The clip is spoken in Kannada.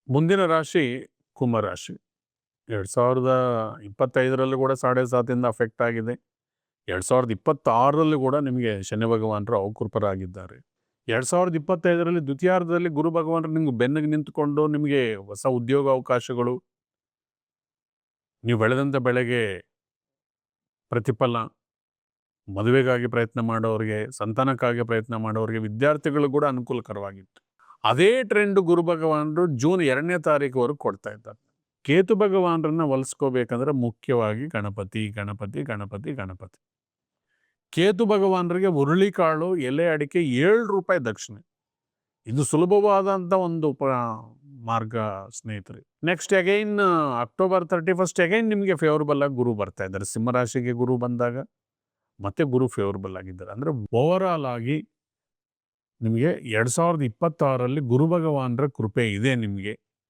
ಮುಂದಿನ ರಾಶಿ ಕುಂಭರಾಶಿ. 2025 ಕೂಡ 7.5 ಅಫೆಕ್ಟ್ ಆಗಿದೆ. 2026 ಕೂಡ ನಿಮಗೆ ಶನಿ ಭಗವಾನರು ಅವಕೃಪರಾಗಿದ್ದಾರೆ. 2025 ದ್ವಿತೀಯಾರ್ಧದಲ್ಲಿ ಗುರು ಭಗವಾನರು ನಿಮ್ಗೆ ಬೆನ್ನಿಗೆ ನಿಂತುಕೊಂಡು ನಿಮಗೆ ಹೊಸ ಉದ್ಯೋಗ ಅವಕಾಶಗಳು, ನೀವು ಬೆಳೆದಂಥ ಬೆಳೆಗೆ ಪ್ರತಿಫಲ, ಮದುವೆಗಾಗಿ ಪ್ರಯತ್ನ ಮಾಡೋರಿಗೆ, ಸಂತಾನಕ್ಕಾಗಿ ಪ್ರಯತ್ನ ಮಾಡೋರಿಗೆ, ವಿದ್ಯಾರ್ಥಿಗಳು ಕೂಡ ಅನುಕೂಲಕರವಾಗಿತ್ತು. ಅದೇ ಟ್ರೆಂಡ್ ಗುರು ಭಗವಾನರು ಜೂನ್ 2ನೇ ತಾರೀಕುವರೆಗೂ ಕೊಡ್ತಾ ಇದ್ದಾರೆ. ಕೇತು ಭಗವಾನರನ್ನ ಒಲಿಸ್ಕೋಬೇಕಂದ್ರೆ ಮುಖ್ಯವಾಗಿ ಗಣಪತಿ ಗಣಪತಿ ಗಣಪತಿ ಗಣಪತಿ. ಕೇತು ಭಗವಾನರಿಗೆ ಹುರುಳಿಕಾಳು, ಎಲೆ ಅಡಿಕೆ, ₹7 ದಕ್ಷಿಣೆ. ಇದು ಸುಲಭವಾದಂಥ ಒಂದು ಮಾರ್ಗ ಸ್ನೇಹಿತರೆ. ನೆಕ್ಸ್ಟ್ ಅಗೈನ್ ಅಕ್ಟೋಬರ್ 31 ಅಗೈನ್ ನಿಮಗೆ ಫೇವರಬಲ್ ಆಗಿ ಗುರು ಬರ್ತಾ ಇದ್ದಾರೆ. ಸಿಂಹರಾಶಿಗೆ ಗುರು ಬಂದಾಗ ಮತ್ತೆ ಗುರು ಫೇವರಬಲ್ ಆಗಿದ್ದಾರೆ. ಅಂದರೆ ಓವರ್ ಆಲ್ ಆಗಿ ನಿಮಗೆ 2026 ಗುರು ಭಗವಾನರ ಕೃಪೆ ಇದೆ ನಿಮಗೆ.